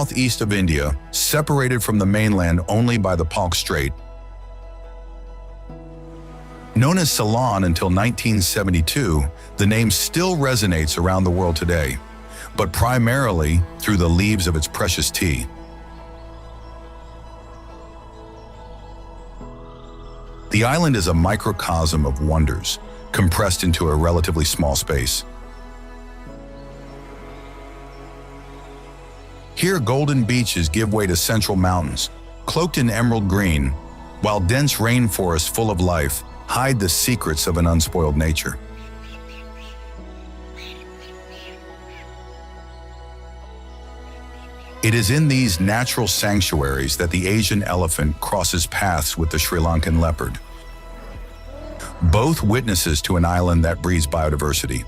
southeast of India, separated from the mainland only by the Palk Strait. Known as Ceylon until 1972, the name still resonates around the world today, but primarily through the leaves of its precious tea. The island is a microcosm of wonders, compressed into a relatively small space. Here, golden beaches give way to central mountains, cloaked in emerald green, while dense rainforests full of life hide the secrets of an unspoiled nature. It is in these natural sanctuaries that the Asian elephant crosses paths with the Sri Lankan leopard, both witnesses to an island that breeds biodiversity.